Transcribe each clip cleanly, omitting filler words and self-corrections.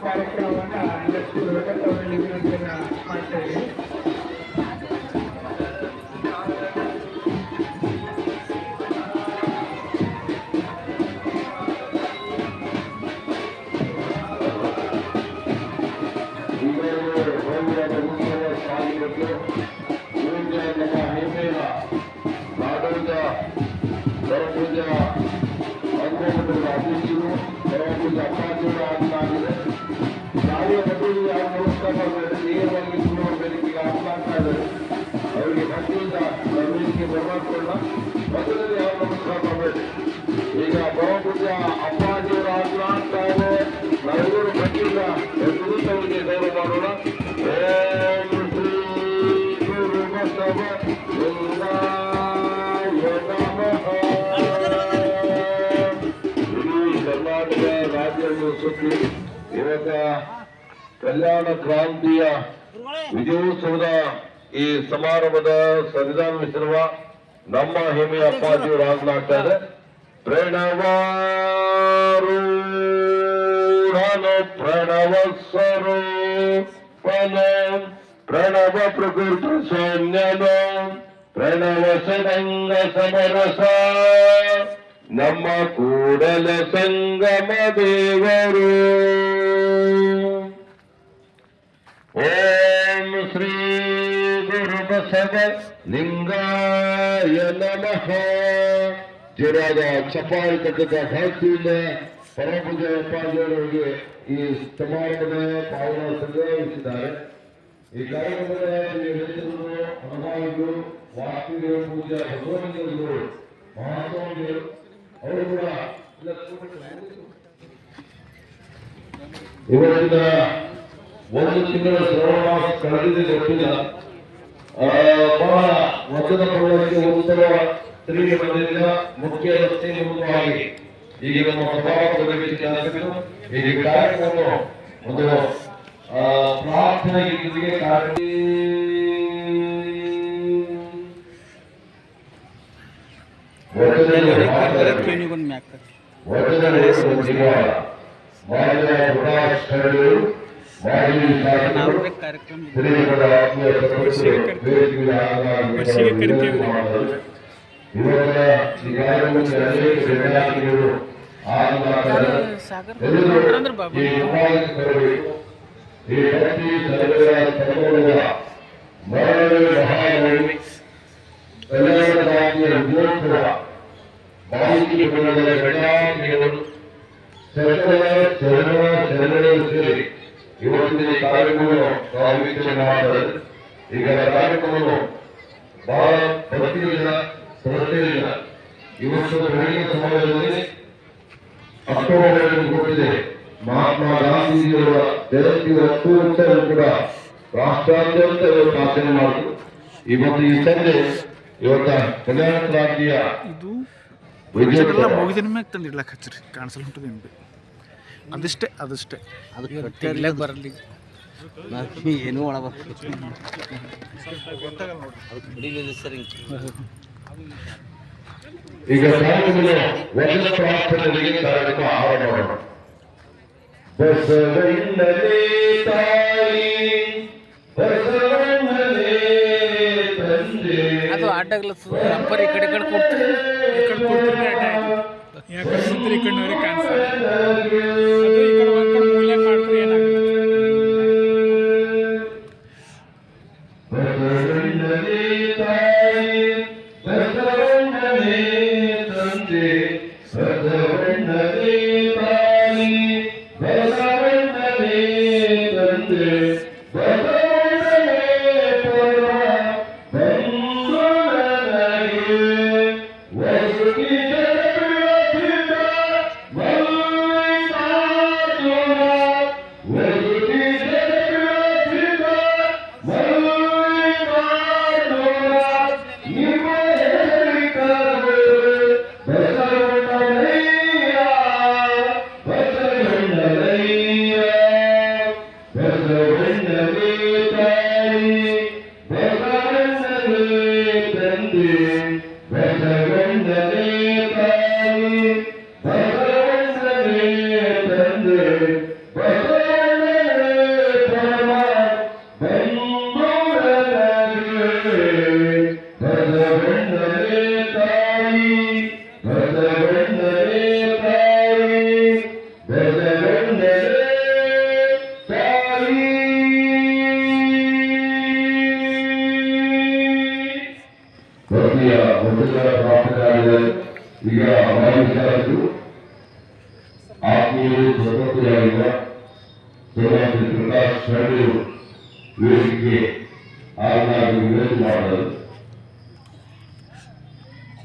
ಕಾರ್ಯಕ್ರಮವನ್ನು ತಗೊಳ್ಳಿ ವಿನಂತಿಯನ್ನು ಮಾಡ್ತೇವೆ. ಅವರಿಗೆ ಭಕ್ತಿಯಿಂದ ವೇದಿಕೆ ಬರಮಾಡಿಕೊಳ್ಳ ಮೊದಲನೇ ಯಾವ ನಮಸ್ಕಾರ ಮಾಡಬೇಡಿ. ಈಗ ಪರಮಪೂಜ್ಯ ಅಪ್ಪಾಜಿಯವರ ಆಗ್ತಾ ಇದೆ. ನಾವೆಲ್ಲರೂ ಭಕ್ತಿಯಿಂದ ಅವರಿಗೆ ಗೌರವ ಮಾಡೋಣ. ಓಂ ಶ್ರೀ ಗುರು ಬಸವ ಇಡೀ ಕರ್ನಾಟಕ ರಾಜ್ಯವನ್ನು ಸುತ್ತಿ ಇವತ್ತ ಕಲ್ಯಾಣ ಕ್ರಾಂತಿಯ ವಿಜಯೋತ್ಸವದ ಈ ಸಮಾರಂಭದ ಸಂವಿಧಾನಿಸಿರುವ ನಮ್ಮ ಹೆಮ್ಮೆಯ ಅಪ್ಪಾಜಿಯವರು ಆಗ್ಲಾಗ್ತಾ ಇದೆ. ಪ್ರಣವ ಸ್ವರೂಪನ ಪ್ರಣವ ಪ್ರಕೃತಿ ಸೌಮ್ಯನ ಪ್ರಣವ ಸದಂಗ ಸಮರಸ ನಮ್ಮ ಕೂಡಲ ಸಂಗಮ ದೇವರು. ಓಂ ಶ್ರೀ ಗುರು ಬಸವ ಲಿಂಗಾಯ ನಮಃ. ಜೋರಾದ ಚಪ್ಪಾಳೆ ತಟ್ಟದ ಭಕ್ತಿಯಿಂದ ಪರಮಪೂಜ್ಯ ಅಪ್ಪಾಜಿಯವರಿಗೆ ಈ ಸಮಾರಂಭದ ಪಾವನ ಸಂಗ್ರಹಿಸಿದ್ದಾರೆ. ಈ ಕಾರ್ಯಕ್ರಮದ ನೇತೃತ್ವಗಳು ಅನುಭಾವಿಗಳು ವಾಸ್ತುದೇವ ಪೂಜ್ಯ ಭಗವಂತರು ಮಹಾಸ್ವಾಮಿಗಳು ಅವರು ಕೂಡ ಇವರಿಂದ ಒಂದು ತಿಂಗಳ ಶ್ರವಣ ಕಳೆದಿದೆ ಗೊತ್ತಿಲ್ಲ. ಬಹಳ ವಚನ ಪಡೆಯಕ್ಕೆ ಉತ್ತರ ತಿರುಗಿ ಬಂದಿದ್ದ ಮುಖ್ಯ ರಸ್ತೆ ಮೂಲಕವಾಗಿ ಈಗ ನಮ್ಮ ಸಭಾಪತಿಗಳು ಈ ಕಾರ್ಯಕ್ರಮ ಒಂದು ಪ್ರಾರ್ಥನೆ ಗೀತೆಗೆ ಸೇರಿ ಇವತ್ತಿನ ಕಾರ್ಯಕ್ರಮವನ್ನು ವೀಕ್ಷಣೆ ಮಾಡ್ತಾರೆ. ಈಗ ಕಾರ್ಯಕ್ರಮವನ್ನು ಬಹಳ ಭಕ್ತಿಯಿಂದ ಶ್ರದ್ಧೆಯಿಂದ ಇವತ್ತು ಬೆಳಗಿನ ಸಮಯದಲ್ಲಿ ಅಕ್ಟೋಬರ್ ಕೊಟ್ಟಿದೆ. ಮಹಾತ್ಮ ಗಾಂಧೀಜಿಯವರ ಜಯಂತಿ ವರ್ಷವೂ ಕೂಡ ರಾಷ್ಟ್ರಾದ್ಯಂತ ಇವತ್ತು ಆಚರಣೆ ಮಾಡಿದ್ರು. ಇವತ್ತು ಈ ಸಂಜೆ ಇವತ್ತ ಕಲ್ಯಾಣ ಕ್ರಾಂತಿಯ ಮುಗಿದಿನ ಮ್ಯಾಗ ತಂದು ಇಡ್ಲಕ್ಕೆ ಹಚ್ಚಿರಿ ಕಾಣಿಸಲು ಹೊಂಟದ ಅದಿಷ್ಟೇ ಅದಿಷ್ಟೇ ಅದಕ್ಕೆ ಬರಲಿ ಏನೂ ಒಳ ಈಗ ವಚನ ಪ್ರಾರ್ಥನೆಗೆ ಕಾರ್ಯಕ್ರಮ ಆರಂಭ ಮಾಡೋಣ. ಬಸವಣ್ಣನೇ ತಾಯಿ ಬಸವಣ್ಣನೇ ತಂದೆ. ಅದು ಅಡ್ಡಾಗಲ್ಲ ನಂಬರ್ ಈ ಕಡೆ ಕೊಡ್ತೀರಿ ಈ ಕಡೆ ಕೊಡ್ತೀರಿ ಯಾಕಂದ್ರೆ ಈ ಕಡೆ ಕಾಣಿಸ್ತಾರೆ ಅದು ಈ ಕಡೆ ಒಂದು ಕಡೆ ಮೂಲ್ಯ ಮಾಡ್ತಾರೆ ಏನಾಗುತ್ತೆ. ಬಸವಣ್ಣನೇ ತಾಯಿ ಬಸವಣ್ಣನೇ ತಂದೆ ಬಸವಣ್ಣನೇ ತಾಯಿ ಬಸವಣ್ಣನೇ ತಂದೆ ಬಸವಣ್ಣನೇ ಪರಮ ಬಂಧು ನನಗೆ ವಸುಗಿ ಜಗತ್ತಿದ ಮಲ್ಲಿಕಾರ್ಜುನ ವಸುಗಿ ಜಗತ್ತಿದ ಮಲ್ಲಿಕಾರ್ಜುನ ನಿಮ್ಮ ಹೆಸರಿಕರು ಬಸವಣ್ಣನಯ್ಯ ಬಸವಣ್ಣನಯ್ಯ ಬಸವಣ್ಣನೇ ತಾಯಿ ಬಸವಣ್ಣನೇ ತಂದೆ ಬಸವಣ್ಣನೇ ತಾಯಿ ಬಸವಣ್ಣನೇ ತಂದೆ ಬಸವ ಬೆಸೆಗಣ್ಣೆ ತಾಯಿ ಭಕ್ತಿಯ ಮೊದಲ ಪ್ರಾಪ್ತರಾಗಿದೆ. ಈಗ ಅಮಾಯಕರು ಆತ್ಮೀಯರು ಸ್ವತಂತ್ರರಾಗಿರುವ ಶ್ರೀ ಪ್ರಕಾಶ್ ಶರಣರು ವೇದಿಕೆ ಆಗಲಾಗಿ ವಿನಂತಿ ಮಾಡಲು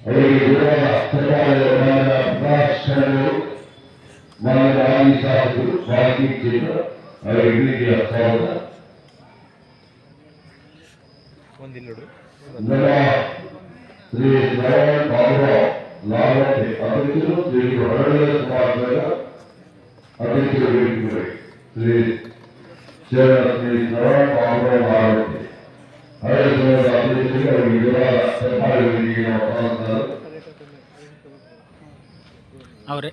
ಅವರಿಗೆ ವಿರೋಧ ಸರ್ಕಾರದ ಮಾನ್ಯ ಪ್ರಕಾಶ್ ಶರಣರು ಮಾನ್ಯ ಮಾಜಿ ಶಾಸಕರು ಭಾರತೀಯ ಕ್ಷೇತ್ರ ಅವರಿಗೆ ವಿನಂತಿಯ ಸ್ವಾಗತ. ನಮ್ಮ ಶ್ರೀ ನಾರಾಯಣ ಬಾಬುರಾವ್ ಲಾವಣೆ ಅಧ್ಯಕ್ಷರು, ಶ್ರೀ ಹೊರಳಿಯ ಸಮಾಜದ ಅಧ್ಯಕ್ಷರು ವೇದಿಕೆ ಶ್ರೀ ಶರಣ ಶ್ರೀ ನಾರಾಯಣ ಬಾಬುರಾವ್ ಲಾವಣೆ ಹಳೆ ಸಮಾಜದ ಅಧ್ಯಕ್ಷರಿಗೆ ಅವರಿಗೆ ವಿರೋಧ ಸರ್ಕಾರಿ ವೇದಿಕೆಯ ಅವರೇ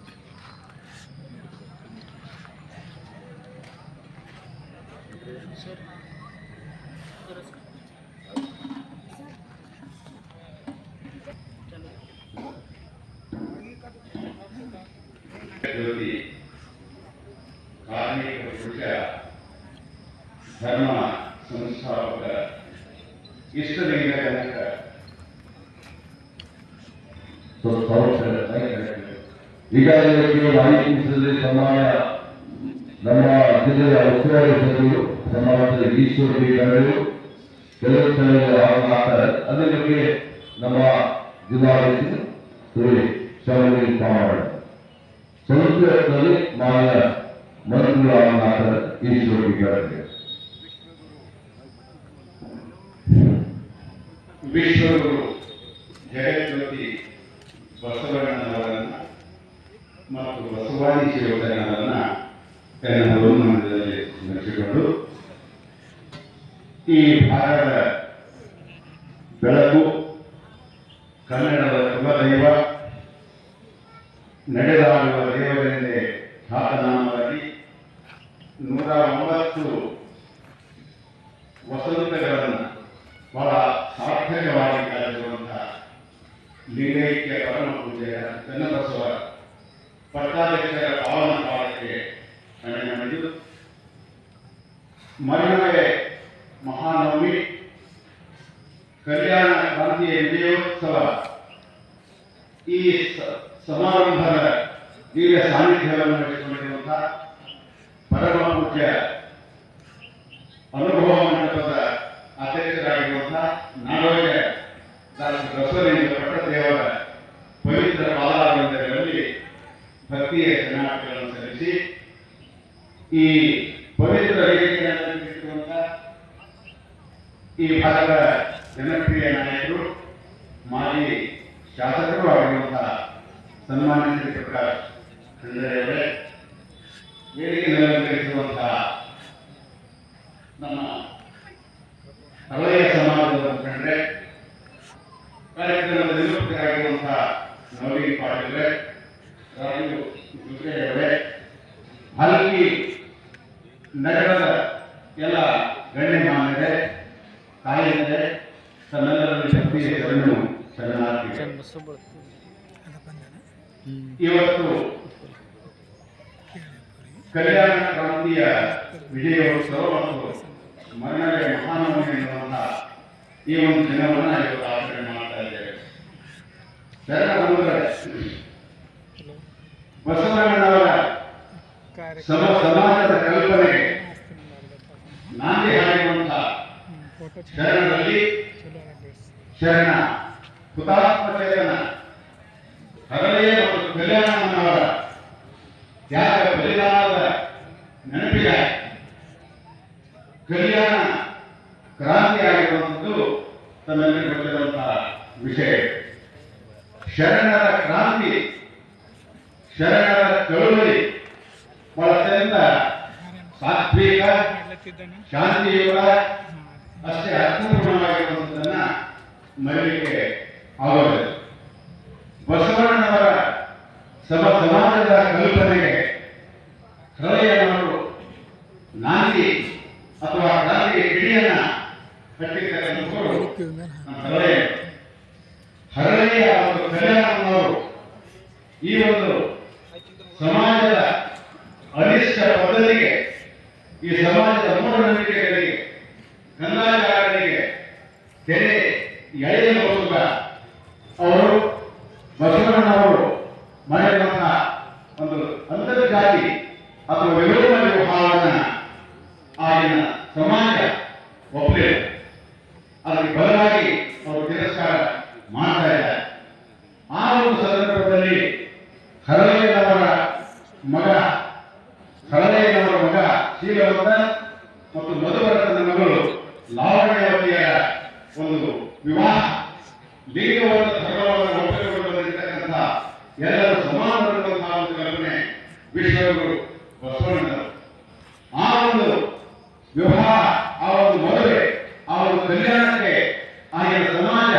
ಜ್ಯೋತಿ ಕಾರ್ಮಿಕ ಪುರುಷ ಧರ್ಮ ಸಂಸ್ಥಾಪಕ ಇಷ್ಟಲಿಂಗ ಜನಕ ಈಗಾಗಲೇ ಮಾಹಿತಿ ಸಮಾನ ನಮ್ಮ ಜಿಲ್ಲೆಯ ಉಸ್ತುವಾರಿ ಸಚಿವರು ಸಮಾಜದ ಈಶ್ವರ ಗಣ್ಯರು ಕೆಲವು ಸ್ಥಳಗಳಲ್ಲಿ ಆಗ್ತಾರೆ. ಅದ್ರ ಬಗ್ಗೆ ನಮ್ಮ ಜಿಲ್ಲಾಡಳಿತ ಶ್ರೀ ಶಾಮಲಿ ಕಾಮಾಡ ಸಂಸ್ಕೃತದಲ್ಲಿ ಮಾನ್ಯ ಮಂತ್ರಿಗಳಾದ ಈಶ್ವರ ಗಣ್ಯರು ವಿಶ್ವಗುರು ಜಗಜ್ಯೋತಿ ಬಸವಣ್ಣನವರನ್ನ ಮತ್ತು ಬಸವಾದಿ ಶಿವಣ್ಣನವರನ್ನ ಕನ್ನಡ ಮಂದಿರದಲ್ಲಿ ಸ್ಮರಿಸಿಕೊಂಡು ಈ ಭಾರತದ ಬೆಳಕು ಕನ್ನಡದ ಕುಲದೈವ ನಡೆದಾಡುವ ದೇವರೆಂದೇ ಖ್ಯಾತನಾಮವಾಗಿ 109 ವಸಂತಗಳನ್ನು ಬಹಳ ಸಾರ್ಥಕವಾಗಿ ಕಳೆದಿರುವಂತಹ ಲಿಂಗೈಕ್ಯ ಪರಮ ಪೂಜೆಯ ಚನ್ನಬಸವ ಪಟ್ಟಾಧ್ಯಕ್ಷರ ಪಾವನ ಕಾಲಕ್ಕೆ ನಡೆದು ಮರಣವೇ ಮಹಾನವಮಿ ಕಲ್ಯಾಣ ಕ್ರಾಂತಿಯ ವಿಜಯೋತ್ಸವ ಈ ಸಮಾರಂಭದ ದಿವ್ಯ ಸಾನ್ನಿಧ್ಯವನ್ನು ನಡೆಸಿಕೊಂಡಿರುವಂತಹ ಪರಮ ಪೂಜ್ಯ ಅನುಭವ ಮಂಟಪದ ಅಧ್ಯಕ್ಷರಾಗಿರುವಂತಹ ನಾಡೋಜ ಡಾಕ್ಟರ್ ಬಸವಲಿಂಗ ಪಟ್ಟದೇವರ ಪವಿತ್ರ ಪಾದಾರವಿಂದಗಳಲ್ಲಿ ಭಕ್ತಿಯ ಶರಣಾರ್ಥಿಗಳನ್ನು ಸಲ್ಲಿಸಿ ಈ ಪವಿತ್ರ ವೇದಿಕೆಯಲ್ಲಿರುವಂತಹ ಈ ಭಾಗದ ಜನಪ್ರಿಯ ನಾಯಕರು ಮಾಜಿ ಶಾಸಕರು ಆಗಿರುವಂತಹ ಸನ್ಮಾನ್ಯ ಶ್ರೀ ಪ್ರಕಾಶ್ ಖಂಡ್ರೆಯವರೇ, ವೇದಿಕೆಯಲ್ಲಿ ಅಲಂಕರಿಸಿರುವಂತಹ ನಮ್ಮ ಹಳೆಯ ಸಮಾಜದ ಮುಖಂಡರೇ, ಕಾರ್ಯಕ್ರಮದ ನಿರೂಪಕರಾಗಿರುವಂತಹ ನವೀನ್ ಪಾಟೀಲ್ರೆ, ರಾಜು ಗುಜ್ಜೆಯವರೇ, ಹಲಗಿ ನಗರದ ಎಲ್ಲ ಗಣ್ಯಮಾನ್ಯರೇ, ತಾಯಿಯರೇ, ತಮ್ಮೆಲ್ಲರಲ್ಲಿ ಶಕ್ತಿಯ ಶರಣಾರ್ಥಿಗಳು. ಇವತ್ತು ಕಲ್ಯಾಣ ಕ್ರಾಂತಿಯ ವಿಜಯೋತ್ಸವ ಮತ್ತು ಮರಣವೇ ಮಹಾನವಮಿ ಎನ್ನುವಂತಹ ಈ ಒಂದು ದಿನವನ್ನು ಇವತ್ತು ಆಚರಣೆ ಮಾಡ್ತಾ ಇದ್ದೇವೆ. ಬಸವಣ್ಣನವರ ಸಮಾಜದ ಕಲ್ಪನೆಗೆ ನಾಂದಿ ಹಾಡಿರುವಂತಹ ಶರಣರಲ್ಲಿ ಶರಣ ಹುತಾತ್ಮ ಚೇತನ ಹರಳೆಯ ಮತ್ತು ಕಲ್ಯಾಣಮ್ಮನವರ ತ್ಯಾಗ ಬಲಿದಾನದ ನೆನಪಿಗೆ ಕಲ್ಯಾಣ ಕ್ರಾಂತಿ ಆಗಿರುವಂಥದ್ದು ತನ್ನಲ್ಲಿ ಗೊತ್ತಿರುವಂತಹ ವಿಷಯ. ಶರಣರ ಕ್ರಾಂತಿ, ಶರಣರ ಚಳುವಳಿ ಬಹಳ ಅತ್ಯಂತ ಸಾತ್ವಿಕ ಶಾಂತಿಯುತ ಅಷ್ಟೇ ಅರ್ಥಪೂರ್ಣವಾಗಿರುವಂಥದ್ದನ್ನ ಮರಳಿಕೆ ಆಗೋದಿಲ್ಲ. ಬಸವಣ್ಣನವರ ಸಮಾಜದ ಕಲ್ಪನೆಗೆ ಹೃದಯನವರು ನಾಂದಿ ಅಥವಾ ಕ್ರಾಂತಿಗೆ ಕಿಡಿಯನ್ನ ಕಟ್ಟಿರ್ತಕ್ಕಂಥವರು ಹರಳೆಯ ಒಂದು ಕಲ್ಯಾಣವನ್ನು ಈ ಒಂದು ಸಮಾಜದ ಕನಿಷ್ಠ ಪದ್ಧತಿಗೆ, ಈ ಸಮಾಜದ ಮೂಢನಂಬಿಕೆಗಳಿಗೆ, ಕಂದಾಚಾರಗಳಿಗೆ ತೆರೆ ಎಳೆಯಬಹುದ ಅವರು ಬಸವಣ್ಣನವರು ಮಾಡಿರುವಂತಹ ಒಂದು ಅಂತರ್ಜಾತಿ ಅಥವಾ ವಿರೋಧ ವ್ಯವಹಾರವನ್ನು ಆಗಿನ ಸಮಾಜ ಒಪ್ಪಲಿಲ್ಲ. ಅದಕ್ಕೆ ಬದಲಾಗಿ ಅವರು ತಿರಸ್ಕಾರ ಮಾಡ್ತಾ ಇದ್ದಾರೆ. ಆ ಒಂದು ಸಂದರ್ಭದಲ್ಲಿ ಹರಳೆಯನವರ ಮಗ ಶೀಲವಂತ ಮತ್ತು ಮಧುವರತನ ಮಗಳು ಲಾವಣ್ಯವತಿಯರ ಒಂದು ವಿವಾಹ ಲಿಂಗವಾದ ಧರ್ಮವನ್ನು ಒಪ್ಪಿಕೊಂಡು ಬಂದಿರತಕ್ಕಂಥ ಎಲ್ಲರೂ ಸಮಾನವಾಗಿರುವಂತಹ ಒಂದು ಕಲ್ಪನೆ ವಿಶ್ವಗುರು ಬಸವಣ್ಣನವರು. ಆ ಒಂದು ವಿವಾಹ, ಆ ಒಂದು ಮದುವೆ, ಆ ಒಂದು ಕಲ್ಯಾಣಕ್ಕೆ ಆಗಿನ ಸಮಾಜ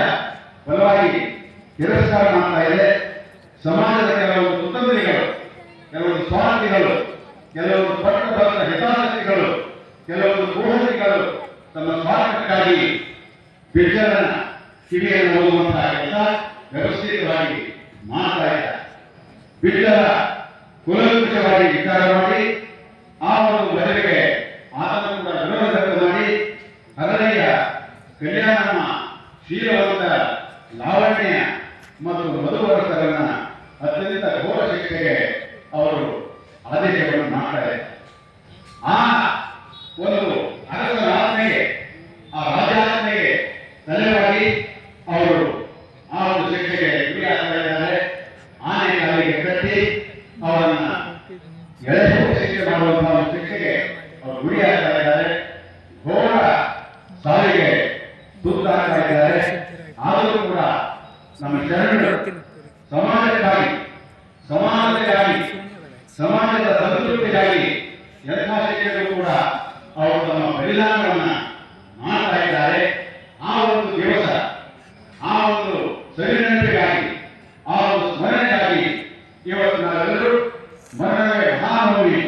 ಬಲವಾಗಿ ತಿರಸ್ಕಾರ ಮಾಡ್ತಾ ಇದೆ. ಸಮಾಜದ ಕೆಲವೊಂದು ಕುತಂತ್ರಿಗಳು, ಕೆಲವೊಂದು ಸ್ವಾರ್ಥಿಗಳು, ಕೆಲವೊಂದು ಪಟ್ಟಭದ್ರ ಹಿತಾಸಕ್ತಿಗಳು, ಕೆಲವೊಂದು ಕೋಹರಿಗಳು ತಮ್ಮ ಸ್ವಾರ್ಥಕ್ಕಾಗಿ ಬಿಜ್ಜರನ ಕಿವಿಯನ್ನು ಓದುವಂತಹ ಕೆಲಸ ವ್ಯವಸ್ಥಿತವಾಗಿ ಮಾಡ್ತಾ ಇದ್ದಾರೆ. ಬಿಜ್ಜರ ಕುಲಂಕುಷವಾಗಿ ವಿಚಾರ ಮಾಡಿ ಆ ಒಂದು ಮದುವೆಗೆ ಆತನ ಕೂಡ ವಿರೋಧ ವ್ಯಕ್ತ ಮಾಡಿ ಹರಳೆಯ ಕಲ್ಯಾಣಮ್ಮ, ಶೀಲವಂತ ಲಾವಣ್ಯ ಮತ್ತು ಮಧುವರಸರನ್ನ ಅತ್ಯಂತ ಘೋರ ಶಿಕ್ಷೆಗೆ ಅವರು ಆದೇಶವನ್ನು ಮಾಡ್ತಾರೆ. ಆ ಒಂದು ಅರಸನ ಆಜ್ಞೆಗೆ, ಆ ರಾಜಾಜ್ಞೆಗೆ ತಲೆವಾಗಿ ಅವರು ಆ ಒಂದು ಶಿಕ್ಷೆಗೆ ಗುರಿಯಾಗ್ತಾ ಇದ್ದಾರೆ. ಆನೆ ಕಾಲಿಗೆ ಕಟ್ಟಿ ಅವರನ್ನ ಎಳೆದು ಶಿಕ್ಷೆ ಮಾಡುವಂತಹ ಒಂದು ಶಿಕ್ಷೆಗೆ ಅವರು ಗುರಿಯಾಗ್ತಾ ಇದ್ದಾರೆ. ಘೋರ ಸಾವಿಗೆ ತುತ್ತಾಗ್ತಾ ಇದ್ದಾರೆ. ಆದರೂ ಕೂಡ ನಮ್ಮ ಶರಣರು ಸಮಾಜಕ್ಕಾಗಿ, ಸಮಾಜದ ಸಂತೃಪ್ತಿಗಾಗಿ ಎಲ್ಲ ಶಿಕ್ಷಕರು ಕೂಡ ಅವರು ತಮ್ಮ ಬಲಿದಾನವನ್ನು ಮಾಡ್ತಾ ಇದ್ದಾರೆ. ಆ ಒಂದು ದಿವಸ, ಆ ಒಂದು ಸವಿನೆನಪಿಗಾಗಿ, ಆ ಒಂದು ಸ್ಮರಣೆಗಾಗಿ ಇವತ್ತು ನಾವೆಲ್ಲರೂ ಮರಣವೇ ಮಹಾನವಮಿ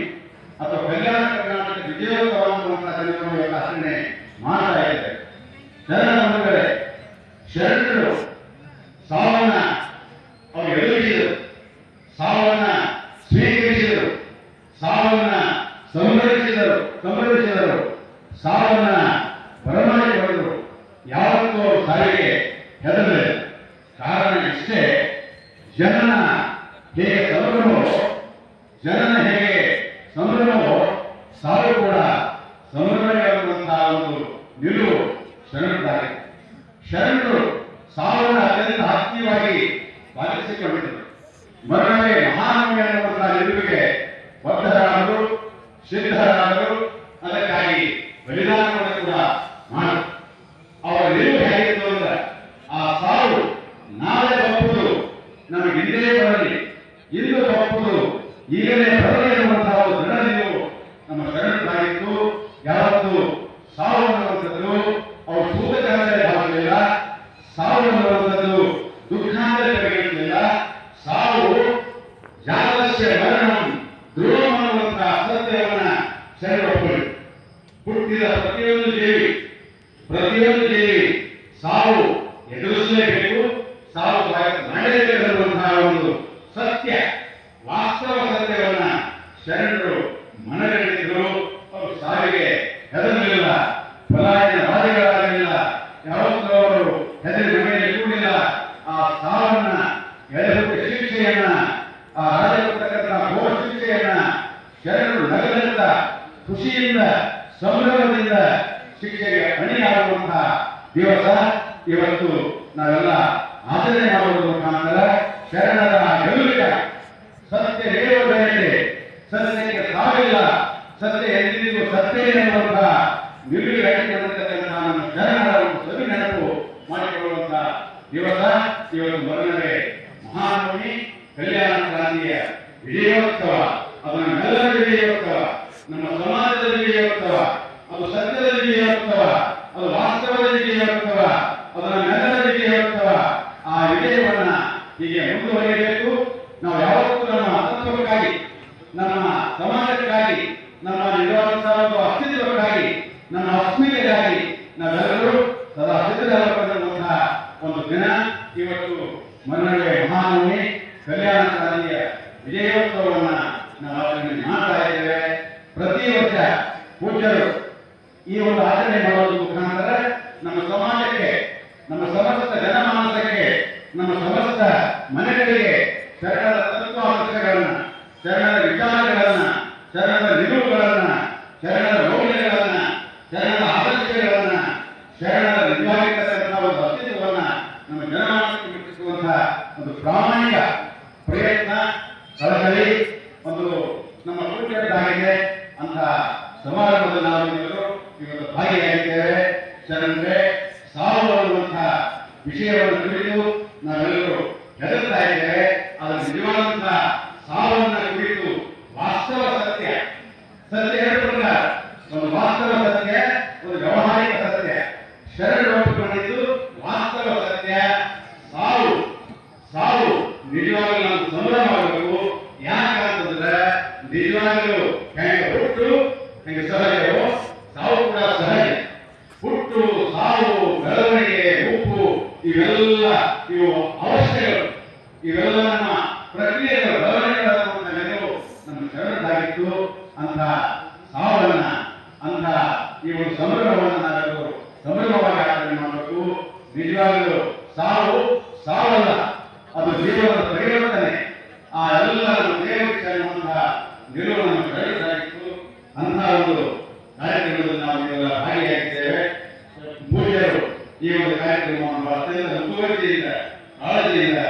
ಅಥವಾ ಕಲ್ಯಾಣ ಕರ್ನಾಟಕ ವಿಜಯೋತ್ಸವ ಅನ್ನುವಂತಹ ದಿನವನ್ನು ಆಚರಣೆ ಮಾಡ್ತಾ ಇದ್ದಾರೆ. ಶರಣ ಬಂಧುಗಳೇ, ಶರಣರು ಸಾವನ್ನ ಅವರು ಎದುರಿಸಿದರು, ಸಾವನ್ನ ಸ್ವೀಕರಿಸಿದರು, ಸಾವನ್ನ ಸಂಭ್ರಮಿಸಿದರು, ಸಾವನ್ನ ಬರಮಾಡಿಕೊಂಡರು. ಯಾವತ್ತೂ ಅವರು ಸಾವಿಗೆ ಹೆದರಲಿಲ್ಲ. ಕಾರಣ ಇಷ್ಟೇ, ಜನನ ಹೇಗೆ ಸಂಭ್ರಮವೋ ಸಾವು ಕೂಡ ಸಂಭ್ರಮವೇ ಅನ್ನುವಂತಹ ಒಂದು ನಿಲುವು ಶರಣರಾಗಿದೆ. ಶರಣರು ಸಾವನ್ನ ಅತ್ಯಂತ ಆತ್ಮೀಯವಾಗಿ ಪಾಲಿಸಿಕೊಂಡಿದ್ದರು. ಮರಣವೇ ಮಹಾನವಮಿ ಅನ್ನುವಂತಹ ನಿಲುವಿಗೆ ಬದ್ಧರಾದರು, ಸಿದ್ಧರಾದರು. ಅದಕ್ಕಾಗಿ ಬಲಿದಾನವನ್ನು ಕೂಡ ಮಾಡಿದರು. ಅವರ ನಿಲುವು ಹೇಗಿತ್ತು ಅಂದ್ರೆ, ಆ ಸಾವು ನಾಳೆ ತಪ್ಪುದು ನಮಗೆ ಇಂದೇ ಬರಲಿ, ಇಂದು ತಪ್ಪುದು ಈಗಲೇ ಬರಲಿ ಎನ್ನುವಂತಹ ಒಂದು ದೃಢ ನಿಲುವು ನಮ್ಮ ಶರಣರಾಗಿತ್ತು. ಯಾವತ್ತು ಸಾವು ಅನ್ನುವಂಥದ್ದು ಅವರು ಸೂತಕದಲ್ಲಿ ಭಾಗವಿಲ್ಲ, ಸಾವು ಅನ್ನುವಂಥದ್ದು ದುಃಖಾಂತರೇ ಪರಿಗಣಿಸಲಿಲ್ಲ. ಸಾವು ಜಾತಸ್ಯ ಮರಣಂ ಧ್ರುವಂ ಅನ್ನುವಂತಹ ಸತ್ಯವನ್ನ ಶರಣರು ಹುಟ್ಟಿದ ಪ್ರತಿಯೊಂದು ಜೀವಿ ಸಾವು ಎದುರಿಸಲೇಬೇಕು, ಸಾವು ನಡೆಯಬೇಕೆನ್ನುವಂತಹ ಒಂದು ಸತ್ಯ, ವಾಸ್ತವ ಸತ್ಯವನ್ನ ಶರಣರು ಮನಗಂಡಿದ್ರು. ಅವರು ಸಾವಿಗೆ ಹೆದರಲಿಲ್ಲ, ಪಲಾಯನವಾದಿಗಳಾಗಲಿಲ್ಲ, ಯಾವತ್ತೂ ಅವರು ಹೆದರಿ ಮನೆಯಲ್ಲಿ ಕೂಡಿಲ್ಲ. ಆ ಸಾವನ್ನ ಎಳೆದ ಶಿಕ್ಷೆಯನ್ನ, ಆ ರಾಜತಕ್ಕಂತಹ ಘೋರ ಶಿಕ್ಷೆಯನ್ನ ಶರಣರು ನಗಲಿಂದ, ಖುಷಿಯಿಂದ, ಸಂಭ್ರಮದಿಂದ ಶಿಕ್ಷೆಗೆ ಅಣಿಯಾಗುವಂತಹ ದಿವಸ ಇವತ್ತು ನಾವೆಲ್ಲ ಆಚರಣೆ ಮಾಡುವುದರ ಮುಖಾಂತರ ಶರಣರ ಗೆಲುವಿಗಾಗಿ ಸತ್ಯ ಹೇಳುವುದೇ, ಸತ್ಯಕ್ಕೆ ಸಾವಿಲ್ಲ, ಸತ್ಯ ಎಂದಿಗೂ ಸತ್ಯ ಎನ್ನುವಂತಹ ನಿಲುವಿಗೆ ಅಡಿಕೊಂಡಿರತಕ್ಕಂತಹ ನಮ್ಮ ಶರಣರ ಒಂದು ಸವಿ ನೆನಪು ಮಾಡಿಕೊಳ್ಳುವಂತಹ ದಿವಸ ಇವತ್ತು ಮೊದಲನೇ ಮಹಾನವಮಿ, ಕಲ್ಯಾಣ ಕ್ರಾಂತಿಯ ವಿಜಯೋತ್ಸವ. ಅದು ನಮ್ಮೆಲ್ಲರ ವಿಜಯೋತ್ಸವ, ನಮ್ಮ ಸಮಾಜದ ವಿಜಯೋತ್ಸವ, ಅದು ಸತ್ಯದ ವಿಜಯೋತ್ಸವ, ಅದು ವಾಸ್ತವದ ವಿಜಯೋತ್ಸವ, ಅದು ನಮ್ಮೆಲ್ಲರ ವಿಜಯೋತ್ಸವ. ಆ ವಿಜಯವನ್ನ ಹೀಗೆ ಮುಂದುವರಿಯಬೇಕು. ನಾವು ಯಾವತ್ತೂ ನಮ್ಮ ತತ್ವಕ್ಕಾಗಿ, ನಮ್ಮ ಸಮಾಜಕ್ಕಾಗಿ, ನಮ್ಮ ನಿಜವಾದಂತಹ ಅಸ್ತಿತ್ವಕ್ಕಾಗಿ, ನಮ್ಮ ಅಸ್ಮಿತೆಗಾಗಿ ನಾವೆಲ್ಲರೂ ಸದಾ ಸಿದ್ಧರಾಗಬೇಕನ್ನುವಂತಹ ಒಂದು ದಿನ ಇವತ್ತು ಮನ್ನಣೆ ಮಹಾನವಮಿ, ಕಲ್ಯಾಣ ಕ್ರಾಂತಿಯ ವಿಜಯೋತ್ಸವವನ್ನು ನಾವು ಆಚರಣೆ ಮಾಡ್ತಾ ಇದ್ದೇವೆ. ಪೂಜ್ಯರು ಈ ಒಂದು ಆಚರಣೆ ಮಾಡೋದ್ರ ಮುಖಾಂತರ ನಮ್ಮ ಸಮಾಜಕ್ಕೆ, ನಮ್ಮ ಸಮಸ್ತ ಜನಮಾನಸಕ್ಕೆ, ನಮ್ಮ ಸಮಸ್ತ ಮನೆಗಳಿಗೆ ಶರಣರ ತತ್ವಾಂಶಗಳನ್ನ, ಶರಣರ ವಿಚಾರಗಳನ್ನ, ಶರಣರ ನಿಲುವುಗಳನ್ನ, ಶರಣರ ಮೌಲ್ಯಗಳನ್ನ, ಶರಣರ ಆದರ್ಶಗಳನ್ನ, ಶರಣರ ನಿಜವಾಗಿರ್ತಕ್ಕಂತಹ ಒಂದು ಅಸ್ತಿತ್ವವನ್ನ ನಮ್ಮ ಜನಮಾನಸಕ್ಕೆ ಮುಟ್ಟಿಸುವಂತಹ ಒಂದು ಪ್ರಾಮಾಣಿಕ ಪ್ರಯತ್ನ, ಕಳಕಳಿ ಒಂದು ನಮ್ಮ ಪೂಜ್ಯರಾಗಿದೆ ಅಂತ ಸಮಾರಂಭದಲ್ಲಿ ನಾವೆಲ್ಲರೂ ಇವತ್ತು ಭಾಗಿಯಾಗಿದ್ದೇವೆ. ಶರಣರೇ, ಸಾವು ಅನ್ನುವಂತಹ ವಿಷಯವನ್ನು ಕುರಿತು ನಾವೆಲ್ಲರೂ ಹೆದರ್ತಾ ಇದ್ದೇವೆ. ಅದರ ನಿಜವಾದಂತಹ ಸಾವನ್ನ ಕುರಿತು ವಾಸ್ತವ ಸತ್ಯ ಎರಡು ಪ್ರಕಾರ, ಒಂದು ವಾಸ್ತವ ಸತ್ಯ, ಒಂದು ವ್ಯಾವಹಾರಿಕ ಸತ್ಯ. ಶರಣರು ಒಪ್ಪಿಕೊಂಡಿದ್ದು ವಾಸ್ತವ ಸತ್ಯ. ಸಾವು ನಿಜವಾಗಲೂ ನಾವು ಸಂಭ್ರಮ ಮಾಡಬೇಕು. ಯಾಕಂತಂದ್ರೆ ನಿಜವಾಗಲೂ ಹೆಂಗೆ ಹುಟ್ಟು ಹೆಂಗೆ ಸಹಜವೋ ಸಾವು ಕೂಡ ಸಹಜ. ಹುಟ್ಟು, ಸಾವು, ಬೆಳವಣಿಗೆ, ಉಪ್ಪು ಇವೆಲ್ಲ ಇವು ಅವಶ್ಯಕಗಳು. ಇವೆಲ್ಲ ನಮ್ಮ ಪ್ರಕ್ರಿಯೆಗಳು, ಬೆಳವಣಿಗೆಗಳನ್ನು ನಮ್ಮ ಶರಣರಾಗಿತ್ತು. ಅಂತ ಸಾವನ್ನ, ಅಂತ ಈ ಒಂದು ಸಂಭ್ರಮವನ್ನು ನಾವೆಲ್ಲರೂ ಸಂಭ್ರಮವಾಗಿ ಆಚರಣೆ ಮಾಡಬೇಕು. ನಿಜವಾಗಲೂ ಸಾವಲ್ಲ, ಅದು ಜೀವನದ ಪರಿವರ್ತನೆ. ಆ ಎಲ್ಲ ನಮ್ಮ ದೇವರಿಗೆ ಅನ್ನುವಂತಹ ನಿಲುವು ನಮ್ಮ ಶರಣರಾಗಿತ್ತು. ಅಂತಹ ಒಂದು ಕಾರ್ಯಕ್ರಮದಲ್ಲಿ ನಾವು ಇವೆಲ್ಲ ಭಾಗಿಯಾಗಿದ್ದೇವೆ. ಪೂಜ್ಯರು ಈ ಒಂದು ಕಾರ್ಯಕ್ರಮವನ್ನು ಅತ್ಯಂತ ಮುತುವರ್ಜಿಯಿಂದ, ಕಾಳಜಿಯಿಂದ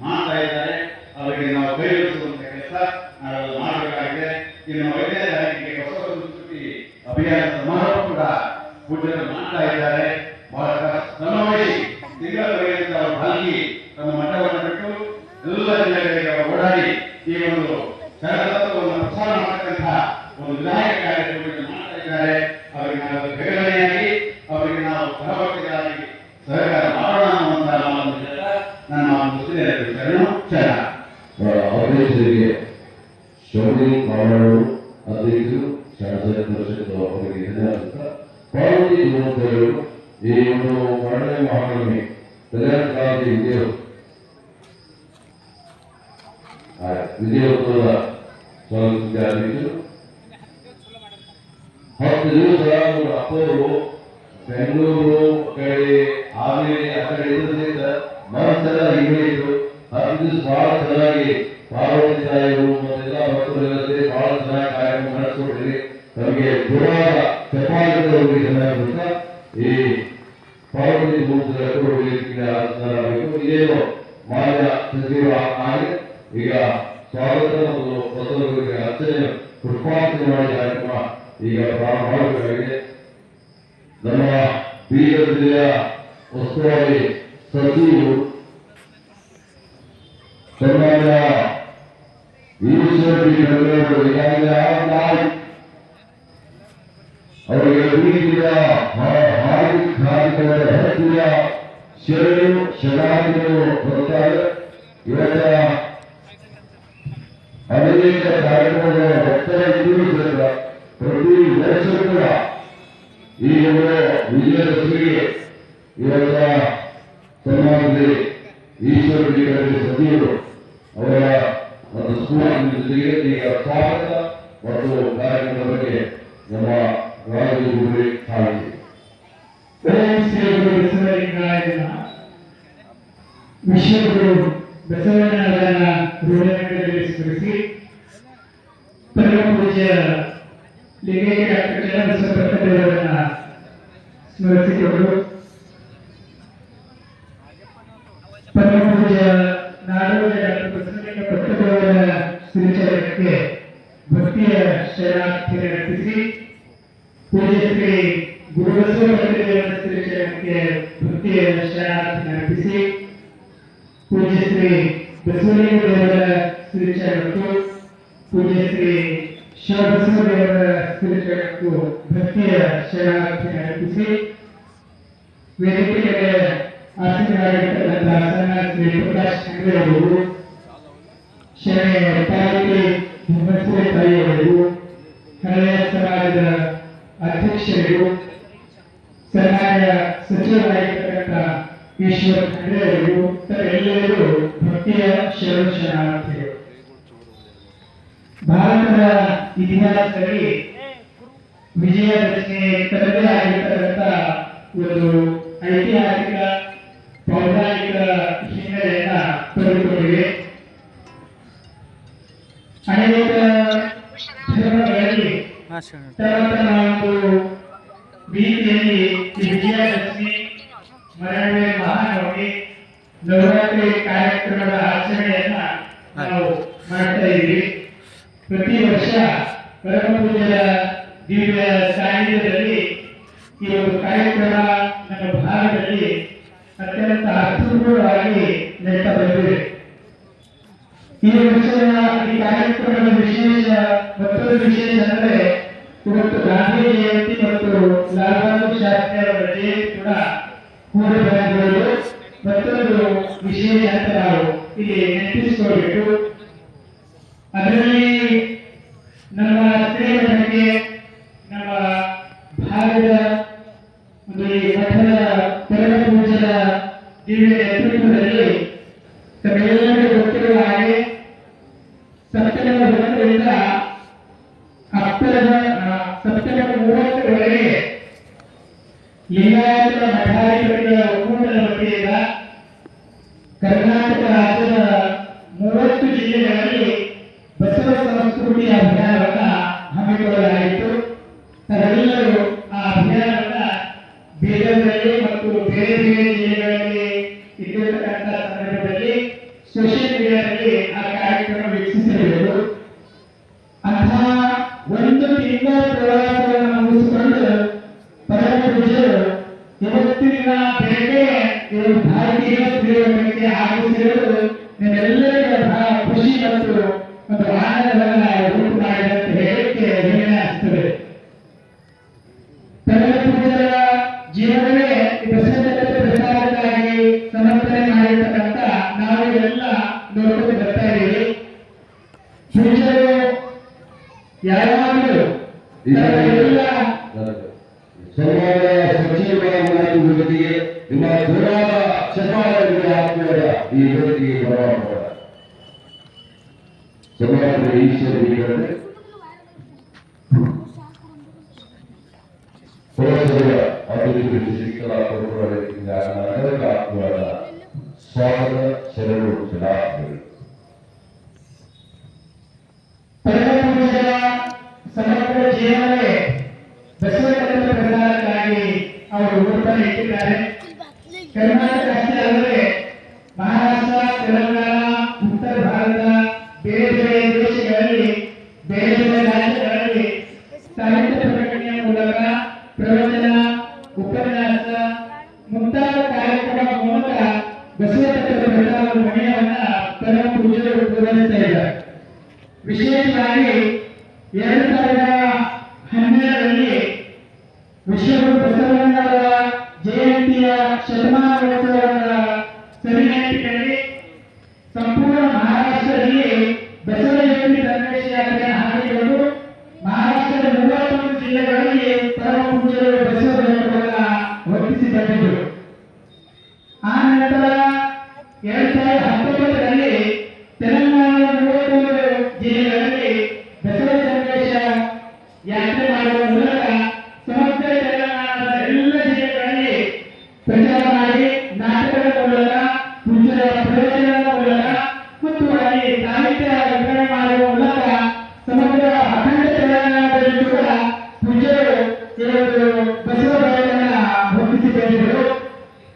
ಮಾಡ್ತಾ ಇದ್ದಾರೆ. ಅವರಿಗೆ ನಾವು ಕೈಗೊಳಿಸುವಂತ ಕೆಲಸ ನಾವೆಲ್ಲ ಮಾಡಬೇಕಾಗಿದೆ. ಇನ್ನು 5ನೇ ತಾರೀಕಿಗೆ ಹೊಸ ಸಂಸ್ಕೃತಿ ಅಭಿಯಾನ ಸಮಾರೋಹ ಕೂಡ ಪೂಜ್ಯರು ಮಾಡ್ತಾ ಇದ್ದಾರೆ. ಬಹಳ ಶ್ರಮವಹಿಸಿ ತಿಂಗಳವರೆಗೆ ಅವರು ಹಲ್ಕಿ ತಮ್ಮ ಮಠವನ್ನು ಬಿಟ್ಟು ಎಲ್ಲ ಜಿಲ್ಲೆಗಳಿಗೆ ಓಡಾಡಿ ಈ ಒಂದು ಶರಣತತ್ವವನ್ನು ಪ್ರಸಾರ ಮಾಡತಕ್ಕಂತಹ ಒಂದು ವಿಧಾಯಕ ಕಾರ್ಯಕ್ರಮಗಳನ್ನು ಮಾಡ್ತಾ ಇದ್ದಾರೆ. ಅವರಿಗೆ ನಾವು ಬೆಂಬಲಿಯಾಗಿ, ಅವರಿಗೆ ನಾವು ಸಹಭಾಗಿಗಳಾಗಿ ಸಹಕಾರ ಮಾಡೋಣ ಅನ್ನುವಂತಹ ನನ್ನ ಮುಸ್ಲಿಮರಿಗೆ ಶರಣ. ಅವರಿಗೆ ಶೌರ್ಯ ಕಾರಣರು ಅಧ್ಯಕ್ಷರು ಶಾಸಕ ಪರಿಷತ್ ಅವರಿಗೆ ಧನ್ಯವಾದ. ಪಾರ್ವತಿ ಜೀವನೋತ್ಸವರು ಈ ಒಂದು ಎರಡನೇ ಮಹಾನವಮಿ ಕಲ್ಯಾಣ ಕ್ರಾಂತಿ ವಿಜಯೋತ್ಸವದ ಸ್ವಾಗತ ಅಧ್ಯಕ್ಷರು 10 ದಿವಸ ಅಪ್ಪವರು ಬೆಂಗಳೂರು ಕಡೆ ಹಾವೇರಿ ಆ ಕಡೆ ಇರೋದ್ರಿಂದ ಮನಸ್ಸೆಲ್ಲ ಹಿಂಗೆ ಇತ್ತು. 10 ದಿವಸ ಬಹಳ ಚೆನ್ನಾಗಿ ಪಾರ್ವತಿ ತಾಯಿಗಳು ಮತ್ತೆಲ್ಲ ಭಕ್ತರೆಲ್ಲ ಸೇರಿ ಬಹಳ ಚೆನ್ನಾಗಿ ಕಾರ್ಯಕ್ರಮ ನಡೆಸ್ಕೊಟ್ರಿ. ನಮಗೆ ದೃಢವಾದ ಚಪಾಲಿಗಳಿಗೆ ಚೆನ್ನಾಗಿರುತ್ತ ಈ ಪಾರ್ವತಿ ಆಗಬೇಕು. ಇದೇನು ಮಾನ್ಯ ಸಚಿವರು ಆಗಿ ಈಗ ಸ್ವಾಗತ ಮತ್ತು ಹೊಸವರಿಗೆ ಅರ್ಚನೆ ಪುಷ್ಪಾರ್ಚನೆ ಮಾಡಿ ಕಾರ್ಯಕ್ರಮ ಈಗ ಪ್ರಾರಂಭ ಮಾಡಬೇಕಾಗಿದೆ. ನಮ್ಮ ಬೀದರ್ ಜಿಲ್ಲೆಯ ಉಸ್ತುವಾರಿ ಸಚಿವರು ಸನ್ಮಾನ್ಯ ಈಶ್ವರ ಅವರಿಗೆ ಬೀದಿಯ ಹಾರ್ದಿಕ ಹತ್ತಿರ ಶರಣಾರ್ಥಿಗಳು ಬರ್ತಾರೆ. ಇವತ್ತ ಅನೇಕ ಕಾರ್ಯಕ್ರಮಗಳ ಭಕ್ತರ ಇದ್ದರೂ ಸಹ ಪ್ರತಿ ವರ್ಷ ಕೂಡ ಈ ಒಂದು ವಿಜಯದಶಮಿಗೆ ಇವತ್ತ ಸನ್ಮಾನದಲ್ಲಿ ಈಶ್ವರ ಸಚಿವರು ಅವರ ಒಂದು ಸ್ಫೂರ್ತಿ ಜೊತೆಗೆ ಈಗ ಸ್ವಾಗತ ಮತ್ತು ಕಾರ್ಯಕ್ರಮದ ಬಗ್ಗೆ ನಮ್ಮ ರಾಜಗುರು ಸಾಗಿ ವಿಶ್ವಗುರು ಬಸವಣ್ಣನವರನ್ನ ಹೃದಯದಲ್ಲಿ ಸ್ಮರಿಸಿ ಪರಮ ಪೂಜ್ಯ ಲಿಂಗೈಕ್ಯ ಡಾಕ್ಟರ್ ಚನ್ನಬಸವಣ್ಣನವರನ್ನ ಸ್ಮರಿಸಿಕೊಂಡು ಪರಮ ಪೂಜ್ಯ ನಾಡೋಜ ಡಾಕ್ಟರ್ ಬಸವಲಿಂಗ ಪಟ್ಟದವರ ಶ್ರೀಚರಣಕ್ಕೆ ಭಕ್ತಿಯ ಶರಣಾರ್ಥಿ ಅರ್ಪಿಸಿ ಪೂಜ್ಯ ಶ್ರೀ ಗುರುಬಸವ ಪಟ್ಟದೇವರ ಶ್ರೀಚರಣಕ್ಕೆ ಭಕ್ತಿಯ ಶರಣಾರ್ಥಿ ಅರ್ಪಿಸಿ ಪೂಜ್ಯ ಶ್ರೀ ಬಸವಲಿಂಗ ದೇವರ ಶ್ರೀಚರಣಕ್ಕೂ ಪೂಜ್ಯ ಶ್ರೀ ಶಿವಬಸವ ದೇವರ ಶ್ರೀಚರಣಕ್ಕೂ ಭಕ್ತಿಯ ಶರಣಾರ್ಥಿ ಅರ್ಪಿಸಿ ವೇದಿಕೆಗೆ ಆಸೀನರಾಗಿರ್ತಕ್ಕಂಥ ಶ್ರೀ ಪ್ರಕಾಶ್ ಖಂಡ್ರೆ ಅವರು, ಶರಣೆ ಪಾರ್ವತಿ ಭೀಮಶ್ರೀ ತಾಯಿಯವರು, ಹಳೆಯ ಸಮಾಜದ ಅಧ್ಯಕ್ಷರು, ಸನ್ಮಾನ್ಯ ಸಚಿವರಾಗಿರ್ತಕ್ಕಂಥ ಈಶ್ವರ ಖಂಡ್ರೆ ಅವರು ಎಲ್ಲರೂ ಭಕ್ತಿಯ ಶರಣಾರ್ಥಿಗಳು. ಭಾರತದ ಇತಿಹಾಸದಲ್ಲಿ ವಿಜಯದಶಮಿ ತರದೇ ಆಗಿರ್ತಕ್ಕಂಥ ಒಂದು ಐತಿಹಾಸಿಕ ಪೌರಾಣಿಕ ಹಿನ್ನೆಲೆಯನ್ನ ಪಡೆದುಕೊಂಡಿವೆ. ಅನೇಕ ಧರ್ಮಗಳಲ್ಲಿ ತಮ್ಮ ಒಂದು ರೀತಿಯಲ್ಲಿ ಈ ವಿಜಯದಶಮಿ, ಮರಳುವೆ ಮಹಾನವಮಿ, ನವರಾತ್ರಿ ಕಾರ್ಯಕ್ರಮದ ಆಚರಣೆಯನ್ನ ನಾವು ಮಾಡ್ತಾ ಇದ್ದೀವಿ. ಪ್ರತಿ ವರ್ಷ ಪರಮ ಪೂಜ್ಯರ ದಿವ್ಯ ಸಾನ್ನಿಧ್ಯದಲ್ಲಿ ಈ ಒಂದು ಕಾರ್ಯಕ್ರಮ ನಮ್ಮ ಭಾರತದಲ್ಲಿ ಅತ್ಯಂತ ಅರ್ಥಪೂರ್ಣವಾಗಿ ನಡೀತಾ ಬಂದಿದೆ. ಈ ವರ್ಷದ ಈ ಕಾರ್ಯಕ್ರಮದ ಮತ್ತೊಂದು ವಿಶೇಷ ಅಂದರೆ ಇವತ್ತು ಗಾಂಧಿ ಜಯಂತಿ ಮತ್ತು ಲಾಲ್ ಬಹದ್ದೂರ್ ಶಾಸ್ತ್ರಿ ಅವರ ಜಯಂತಿ ಕೂಡ ಕೂಡಿ ಬಂದಿರುವುದು ಮತ್ತೊಂದು ವಿಶೇಷ ಅಂತ ನಾವು ಇಲ್ಲಿ ನೆನಪಿಸಿಕೊಳ್ಳಬೇಕು. ಅದರಲ್ಲಿ ನಮ್ಮ ಶ್ರೀಮಠಕ್ಕೆ ನಮ್ಮ ಭಾರತದ ಒಂದು ಈ ಮಠದ ಪರಮ ಪೂಜ್ಯರ ದಿವ್ಯ ನೇತೃತ್ವದಲ್ಲಿ ತಮ್ಮೆಲ್ಲರಿಗೂ ಗೊತ್ತಿರುವ ಹಾಗೆ ಸೆಪ್ಟೆಂಬರ್ 1ರಿಂದ ಸೆಪ್ಟೆಂಬರ್ 30ರವರೆಗೆ ಲಿಂಗಾಯತ ಮಠಾಧಿಪತಿಗಳ ಒಕ್ಕೂಟದ ವತಿಯಿಂದ ಕರ್ನಾಟಕ ರಾಜ್ಯದ 30 ಜಿಲ್ಲೆಗಳಲ್ಲಿ ಬಸವ ಸಂಸ್ಕೃತಿ ಅಭಿಯಾನವನ್ನ ಹಮ್ಮಿಕೊಳ್ಳಲಾಗಿತ್ತು. ತಾವೆಲ್ಲರೂ ಆ ಅಭಿಯಾನವನ್ನ ಬೀದರ್ನಲ್ಲಿ ಮತ್ತು ಬೇರೆ ಬೇರೆ ಜಿಲ್ಲೆಗಳಲ್ಲಿ ಇದ್ದಿರತಕ್ಕಂಥ ಸಂದರ್ಭದಲ್ಲಿ ಸೋಷಿಯಲ್ ಮೀಡಿಯಾದಲ್ಲಿ ಆ ಕಾರ್ಯಕ್ರಮ ವೀಕ್ಷಿಸಿರಬೇಕು. ಅಂತಹ ಒಂದು ತಿಂಗಳ ಪ್ರವಾಸವನ್ನು ಮುಗಿಸಿಕೊಂಡು ಪರಮ ಪೂಜ್ಯರು ಇವತ್ತಿನ ಬೆಳಗ್ಗೆ ಇವರು ಭಾರತೀಯ ಕ್ರೀಡೆಗೆ ಆಗಮಿಸಿರುವುದು ನಮ್ಮೆಲ್ಲರಿಗೂ ಬಹಳ ಖುಷಿ ಮತ್ತು ಒಂದು ಆನಂದವನ್ನ ಉಂಟು ಮಾಡಿದಂತ ಹೇಳಿಕೆ ಹೆಮ್ಮೆ ಅನಿಸುತ್ತದೆ. ಪರಮ ಪೂಜ್ಯರ ಜೀವನವೇ ಬಸವತತ್ವ ಪ್ರಸಾರಕ್ಕಾಗಿ ಸಮರ್ಪಣೆ ಮಾಡಿರ್ತಕ್ಕಂಥ ನಾವು ಎಲ್ಲ ನೋಡ್ಕೊಂಡು ಬರ್ತಾ ಇದ್ದೀವಿ. ಪೂಜ್ಯರು ಯಾವಾಗಲೂ ಎಲ್ಲ ಸರ್ವಾಲಯ ಸಚಿವರಾಗಿ ಯುವತಿಗೆ ನಿಮ್ಮ ದೂರಾದ ಶತಮಾನಗಳ ಆತ್ಮೀಯರ ಈ ಯುವತಿಗೆ ಬರಮಾಡ ಸಮಾಜದ ಈಶ್ವರರಿಗೆ ಪುರಸಭೆಯ ಅಭಿವೃದ್ಧಿ ಶಿಕ್ಷಣ ಕೊಡುವವರಿಂದ ನಗರದ ಆತ್ಮೀಯರ ಸ್ವಾಗತ ಶರಣು ಶ್ಲಾಘನೆಗಳು. ಪರಮಪೂಜ್ಯರ ಸಮಗ್ರ ಜೀವನವೇ ಬಸವತತ್ವ ಪ್ರಸಾರಕ್ಕಾಗಿ ಅವರು ರೂಪನೆ ಇಟ್ಟಿದ್ದಾರೆ. ಕರ್ನಾಟಕ ಅಷ್ಟೇ ಅಲ್ಲದೆ ಮಹಾರಾಷ್ಟ್ರ, ತೆಲಂಗಾಣ, ಉತ್ತರ ಭಾರತ, ಬೇರೆ ಬೇರೆ ದೇಶಗಳಲ್ಲಿ, ಬೇರೆ ಬೇರೆ ರಾಜ್ಯಗಳಲ್ಲಿ ಸಾಹಿತ್ಯ ಪ್ರಕಟಣೆಯ ಮೂಲಕ ಪ್ರವಚನ, ಉಪನ್ಯಾಸ ಮುಂತಾದ ಕಾರ್ಯಕ್ರಮ ಮೂಲಕ ಬಸವತತ್ವ ಪ್ರಸಾರದ ಮನೆಯವನ್ನ ಪರಮ ಪೂಜ್ಯರು ಪೂರೈಸ್ತಾ ಇದ್ದಾರೆ. ವಿಶೇಷವಾಗಿ 2012ರಲ್ಲಿ ವಿಶ್ವಗುರು ಬಸವಣ್ಣನವರ ಜಯಂತಿಯ ಶತಮಾನೋತ್ಸವದ ಸರಿನೆನಪಿನಲ್ಲಿ ಸಂಪೂರ್ಣ ಮಹಾರಾಷ್ಟ್ರದಲ್ಲಿ ಬಸವ ಜಯಂತಿ ಸಂದೇಶ ಯಾತ್ರೆ ಹಾಕಿಕೊಂಡು ಮಹಾರಾಷ್ಟ್ರದ 31 ಜಿಲ್ಲೆಗಳಲ್ಲಿ ಪರಮ ಪೂಜ್ಯರು ಬಸವ ಜಯಂತಿಗಳನ್ನ ವರ್ತಿಸಿ ಬಂದಿದ್ದರು. ಆ ನಂತರ 2019ರಲ್ಲಿ ತೆಲಂಗಾಣದ 33 ಜಿಲ್ಲೆಗಳಲ್ಲಿ ಬಸವ ಸಂದೇಶ ಯಾತ್ರೆ ಮಾಡುವ ಮೂಲಕ ಸಮಗ್ರ ತೆಲಂಗಾಣದ ಎಲ್ಲ ಜಿಲ್ಲೆಗಳಲ್ಲಿ ಪ್ರಚಾರ ಮಾಡಿ ನಾಟಕದ ಮೂಲಕ, ಪೂಜ್ಯರ ಪ್ರವಚನದ ಮೂಲಕ ಮತ್ತು ಅಲ್ಲಿ ಸಾಹಿತ್ಯ ವಿತರಣೆ ಮಾಡುವ ಮೂಲಕ ಸಮಗ್ರ ಅಖಂಡ ತೆಲಂಗಾಣದಲ್ಲಿ ಕೂಡ ಪೂಜ್ಯರು ಇವತ್ತು ಬಸವ ಜಯಂತಿಯನ್ನ ಹೊತ್ತಿಸಿ ಬಂದಿದ್ದರು.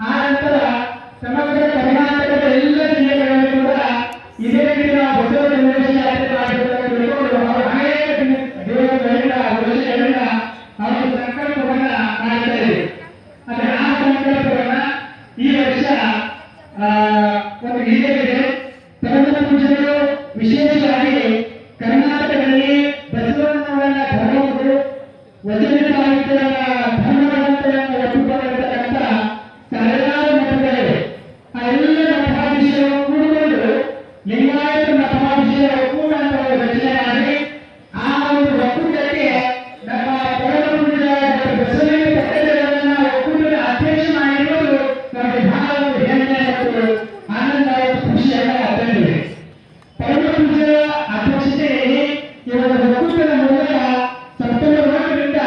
ಆ ನಂತರ ಸಮಗ್ರ ಕರ್ನಾಟಕದ ಎಲ್ಲ ಜಿಲ್ಲೆಗಳಲ್ಲಿ ಕೂಡ ಇದೇ ರೀತಿ ನಾವು ಬಸವ ಸಂದೇಶ ಯಾತ್ರೆ ಮಾಡಬೇಕು ಅವರು ಅನೇಕ ವರ್ಷಗಳಿಂದ ಅವರು ಸಂಕಲ್ಪವನ್ನ ಮಾಡ್ತಾ ಇದ್ದಾರೆ. ಆದರೆ ಆ ಸಂಕಲ್ಪವನ್ನ ಈ ವರ್ಷ ಒಂದು ಈಡೇರಿದೆ. ಪರಮ ಪೂಜ್ಯರು ವಿಶೇಷವಾಗಿ ಕರ್ನಾಟಕದಲ್ಲಿ ಬಸವಣ್ಣನವರನ್ನ ಧರ್ಮಗಳು, ವಚನ ಸಾಹಿತ್ಯದ ಧರ್ಮಗ್ರಂಥಗಳನ್ನು ಒಪ್ಪಿಕೊಂಡಿರತಕ್ಕಂಥ ಸಾವಿರಾರು ಮಠಗಳಿವೆ. ಆ ಎಲ್ಲ ಮಠಾಧೀಶರು ಕೂಡಿಕೊಂಡು ಲಿಂಗಾಯತ ಮಠಾಧೀಶರ ಒಕ್ಕೂಟ ಅಂತ ರಚನೆ ಮಾಡಿ ಆ ಒಂದು ಒಕ್ಕೂಟಕ್ಕೆ ನಮ್ಮ ಪರಮ ಪೂಜ್ಯ ಬಸವಲಿಂಗ ಪಟ್ಟದೇವರನ್ನ ಒಕ್ಕೂಟದ ಅಧ್ಯಕ್ಷ ಮಾಡಿರುವುದು ನಮಗೆ ಬಹಳ ಒಂದು ಹೆಮ್ಮೆ ಮತ್ತು ಆನಂದ ಮತ್ತು ಖುಷಿಯನ್ನ ತಂದಿದೆ. ಪರಮ ಪೂಜ್ಯರ ಅಧ್ಯಕ್ಷತೆಯಲ್ಲಿ ಇವರ ಒಕ್ಕೂಟದ ಮೂಲಕ ಸೆಪ್ಟೆಂಬರ್ 1ರಿಂದ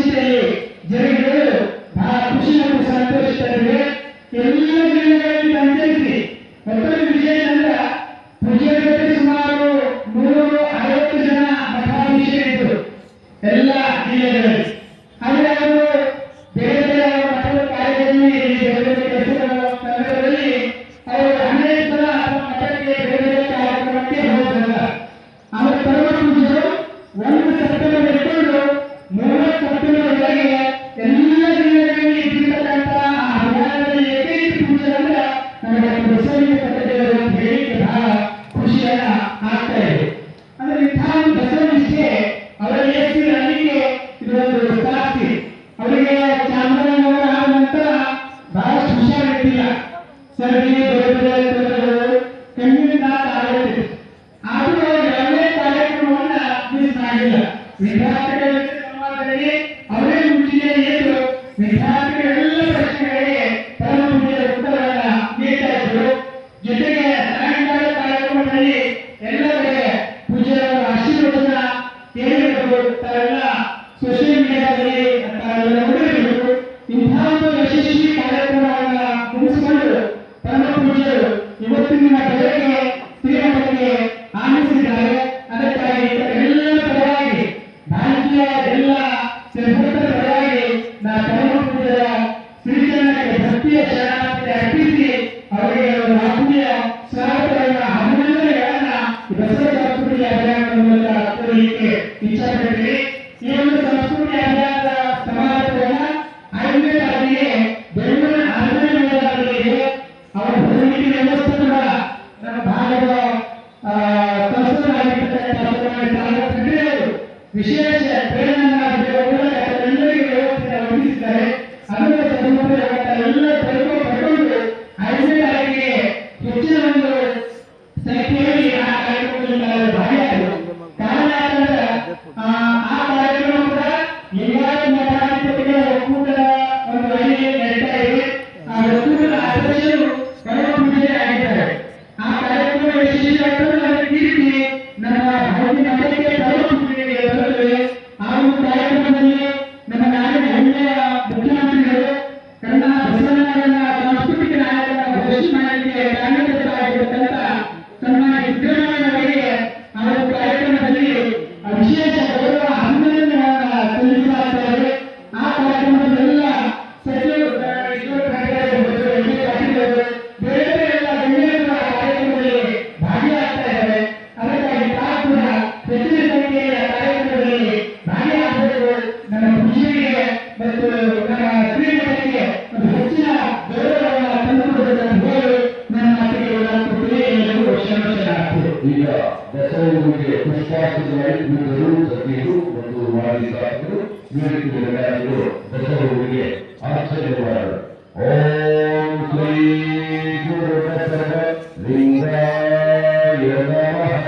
ಅಧ್ಯಕ್ಷತೆಯಲ್ಲಿ ಜರುಗಿದರು ಬಹಳ ಖುಷಿ ಮತ್ತು ಸಂತೋಷ ತಂದಿದೆ. ಎಲ್ಲ ಜಿಲ್ಲೆಗಳಲ್ಲಿ ಸಂಚರಿಸಿ ಮತ್ತೊಂದು ವಿಶೇಷ ಅಂದ್ರೆ ಪೂಜೆಯಲ್ಲಿ ಸುಮಾರು 150 ಜನ ಮಠಾಧೀಶರಿದ್ದರು ಎಲ್ಲ ಜಿಲ್ಲೆಗಳಲ್ಲಿ. ಆದರೆ ಅವರು ಬೇರೆ ಬೇರೆ ಮಠದ ಕಾರ್ಯದಲ್ಲಿ ಬೇರೆ ಬೇರೆ ಕೆಲಸಗಳ ಸಂದರ್ಭದಲ್ಲಿ ಅವರು 12 ಸಲ ಮಠಕ್ಕೆ ಬೇರೆ ಬೇರೆ ಕಾರ್ಯಕ್ರಮಕ್ಕೆ ಹೋಗಲ್ಲ. ಅವರ ಪರಮ ಪೂಜೆಗಳು 1 ಸೆಪ್ಟೆಂಬರ್ ಹಿಡಿದು 3 ಸೆಪ್ಟೆಂಬರ್ವರೆಗೆ ಎಲ್ಲ ಜಿಲ್ಲೆಗಳಲ್ಲಿ ಇದ್ದಿರತಕ್ಕಂಥ ಆ ಅಭಿಯಾನದಲ್ಲಿ ಏಕೈಕ ಪೂಜೆ ಅಂದ್ರೆ ನಮಗೆ ಬಸವಲಿಂಗ ಪದ್ಧತಿಗಳು ಅಂತ ಹೇಳಿಕ್ಕೆ ಬಹಳ ಖುಷಿಯನ್ನ ಆಗ್ತಾ ಇದೆ. ಅಂದ್ರೆ ಇಂತಹ ಒಂದು ಬಸವನಿಷ್ಠೆ ಅವರಲ್ಲಿ ಎಷ್ಟು ಅಲ್ಲಿಗೆ ಇದೊಂದು ಸಾಕ್ಷಿ. ಅವರಿಗೆ ಚಾಮರಾಜನಗರ ಆದ ನಂತರ ಬಹಳಷ್ಟು ಹುಷಾರಿರ್ತಿಲ್ಲ, ಸರ್ದಿ ಬೇರೆ ಬೇರೆ ತೊಂದರೆಗಳು ಕಣ್ಣಿನಿಂದ ಆಗುತ್ತೆ. ಆದರೂ ಯಾವುದೇ ಕಾರ್ಯಕ್ರಮವನ್ನ ಮಿಸ್ ಮಾಡಿಲ್ಲ. ವಿದ್ಯಾರ್ಥಿಗಳ ಸಂವಾದದಲ್ಲಿ ಅವರೇ ಮುಂಚೆ ಎದ್ದು ವಿದ್ಯಾರ್ಥಿಗಳೆಲ್ಲ ಪ್ರಶ್ನೆಗಳಿಗೆ ಪರಮ ಪೂಜ್ಯರ ಉತ್ತರವನ್ನ ನೀಡ್ತಾ ಇದ್ರು. ಜೊತೆಗೆ ಸಾಯಂಕಾಲ ಕಾರ್ಯಕ್ರಮದಲ್ಲಿ ಎಲ್ಲರಿಗೆ ಪೂಜ್ಯರ ಆಶೀರ್ವಾದನ ಕೇಳಿರಬೇಕು. ತಾವೆಲ್ಲ ಸೋಷಿಯಲ್ ಮೀಡಿಯಾದಲ್ಲಿ ತಾವೆಲ್ಲ ನೋಡಿರಬೇಕು. ಇಂತಹ ಒಂದು ಯಶಸ್ವಿ ಕಾರ್ಯಕ್ರಮವನ್ನ ಮುಗಿಸಿಕೊಂಡು ಪರಮ ಪೂಜ್ಯರು ಇವತ್ತಿನ ಬೆಳಗ್ಗೆ ಶ್ರೀಮಠಕ್ಕೆ ಆಗಮಿಸಿದ್ದಾರೆ. ಅದಕ್ಕಾಗಿ ಎಲ್ಲ ಪರವಾಗಿ ಭಾರತೀಯ ಎಲ್ಲ ಸರ್ವೋತ್ತರ ಪರವಾಗಿ ನಾ ಪರಮ ಪೂಜ್ಯರ ಶ್ರೀಚರಣಕ್ಕೆ ಭಕ್ತಿಯ ಶರಣಾರ್ಥಿ ಅರ್ಪಿಸಿ ಅವರಿಗೆ ಒಂದು ಆತ್ಮೀಯ ಸ್ವಾಗತವನ್ನ ಅಭಿನಂದನೆಗಳನ್ನ ಬಸವ ಸಂಸ್ಕೃತಿ ಅಭಿಯಾನದ ಮೂಲಕ ಕೋರಲಿಕ್ಕೆ ಇಚ್ಛಾಪಡ್ತೀನಿ. ಈ ಒಂದು ಸಂಸ್ಕೃತಿ ಅಭಿಯಾನದ ಸಮಾರಂಭವನ್ನ 5ನೇ ತಾರೀಕಿಗೆ ಬೆಂಗಳೂರಿನ ಆರ್ಮಿ ಮೈದಾನದಲ್ಲಿ ಅವರ ಭೂಮಿಕೆ ವ್ಯವಸ್ಥೆ ಕೂಡ ನಮ್ಮ ಭಾಗದ ವಿಶೇಷ ಪ್ರೇರಣೆಯನ್ನು ಎಲ್ಲರಿಗೂ ವ್ಯವಸ್ಥೆ ಒದಗಿಸಿದ್ದಾರೆ. ಅದರ ಸದುಪಯೋಗ ಎಲ್ಲ ಪಡ್ಕೊಂಡು 5ನೇ ತಾರೀಕಿಗೆ ಹೆಚ್ಚಿನ ಒಂದು ಸಂಖ್ಯೆಯಲ್ಲಿ ಆ ಕಾರ್ಯಕ್ರಮದಲ್ಲಿ ಭಾಗಿಯಾದರು. ಕಾರಣ ಯಾಕಂದ್ರೆ ಆ ಕಾರ್ಯಕ್ರಮ ಕೂಡ ಲಿಂಗಾಯತ ಮಠಾಧಿಪತಿಗಳ ಒಕ್ಕೂಟದ ಒಂದು ವಹಿಯಲ್ಲಿ ನಡೀತಾ ಇದೆ. ಆ ಒಕ್ಕೂಟದ ಅಧ್ಯಕ್ಷರು ಪರಮ ಪೂಜ್ಯರೇ ಆಗಿದ್ದಾರೆ. ಆ ಕಾರ್ಯಕ್ರಮ ಯಶಸ್ವಿಯಾಗಲು ಅದರ ಕೀರ್ತಿ ನಮ್ಮ ಭಾರತೀಯ ಮಠಕ್ಕೆ ಪರಮ ಪೂಜ್ಯರಿಗೆ ಬರುತ್ತದೆ. ಆ ಒಂದು ಕಾರ್ಯಕ್ರಮದಲ್ಲಿ ನಮ್ಮ ನಾಡಿನ ಹೆಮ್ಮೆಯ ಮುಖ್ಯಮಂತ್ರಿಗಳು ಕನ್ನಡ ಬಸವಣ್ಣನ ಸಾಂಸ್ಕೃತಿಕ ನಾಯಕರನ್ನ ಘೋಷಣೆ ಮಾಡಲಿಕ್ಕೆ ಕಾರಣಕರ್ತರಾಗಿರತಕ್ಕಂಥ ಸನ್ಮಾನ್ಯ ಸಿದ್ದರಾಮಯ್ಯನವರಿಗೆ ಆ ಒಂದು ಕಾರ್ಯಕ್ರಮದಲ್ಲಿ ವಿಶೇಷ ಗೌರವ ಅಭಿನಂದನೆಗಳನ್ನ ಸಲ್ಲಿಸಲಾಗುತ್ತದೆ. ಆ ಕಾರ್ಯಕ್ರಮದಲ್ಲೆಲ್ಲ ಸಚಿವರು ಬೇರೆ ಬೇರೆ ಎಲ್ಲ ಗಣ್ಯರು ಆ ಕಾರ್ಯಕ್ರಮದಲ್ಲಿ ಭಾಗಿಯಾಗ್ತಾ ಇದ್ದಾರೆ. ಅದಕ್ಕಾಗಿ ತಾವು ಕೂಡ ಹೆಚ್ಚಿನ ಸಂಖ್ಯೆಯ ಕಾರ್ಯಕ್ರಮದಲ್ಲಿ ಭಾಗಿಯಾಗಬೇಕು. ನಮ್ಮ ಪೂಜೆಗೆ ಮತ್ತು ನಮ್ಮ ಶ್ರೀಮಠಕ್ಕೆ ಒಂದು ಹೆಚ್ಚಿನ ಗೌರವವನ್ನು ತಂದುಕೊಡಬೇಕೆಂದು ಹೇಳಿ ನನ್ನ ಮಾತಿಗೆ ಎಲ್ಲರಿಗೂ ಕ್ಷಮಿಸಲಾಗುತ್ತದೆ. ಈಗ ಬಸವನಿಗೆ ಪುಷ್ಪಾರ್ಚನೆಯಾಗಿ ಪೂಜರು ಸತಿಯರು ಮತ್ತು ಮಾಜಿ ಶಾಸಕರು ವೇದಿಕೆಗಳು ಬಸವನಿಗೆ ಅರ್ಚನೆ ಮಾಡಲು ಓಂ ಶ್ರೀ ಗುರು ಬಸವ ಲಿಂಗಾಯ ನಮಃ.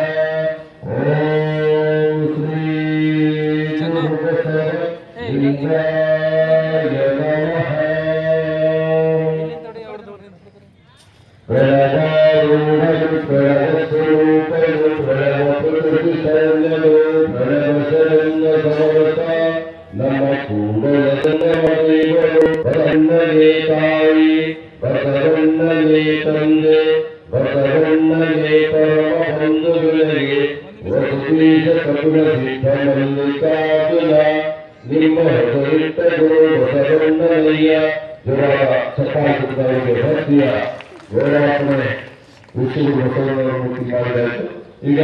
ಓಂ ಶ್ರೀ ಗುರು ಬಸವ ಲಿಂಗಾಯ ನಮಃ. ಪ್ರಣವಾರೂಢನು ಪ್ರಣವ ಸ್ವರೂಪನು ಪ್ರಣವ ಪ್ರಕೃತಿ ಶರಣನು ಪ್ರಣವ ಶರಣ ಸಮವತ ನಮ್ಮ ಕೂಡಲಸನ ಮನೆಗಳು ಬಸವಣ್ಣನೇ ತಾಯಿ ಬಸವಣ್ಣನೇ ತಂದೆ ಬಸವಣ್ಣನೇ ಪರಮ ಬಂಧುಗಳಿಗೆ ವಸುದೀಶ ಕಪುರ ಸಿದ್ಧ ಮಲ್ಲಿಕಾರ್ಜುನ ನಿಮ್ಮ ಹೆಸರಿಟ್ಟ ಗುರು ಬಸವಣ್ಣನಯ್ಯ. ಜೋರಾದ ಚಪ್ಪಾಳೆ ಭಕ್ತಿಯ ಗೌರವಾರ್ಪಣೆ ವಿಷ್ಣು ಬಸವಣ್ಣನ ಮೂರ್ತಿ ಮಾಡಿದಾಯಿತು. ಈಗ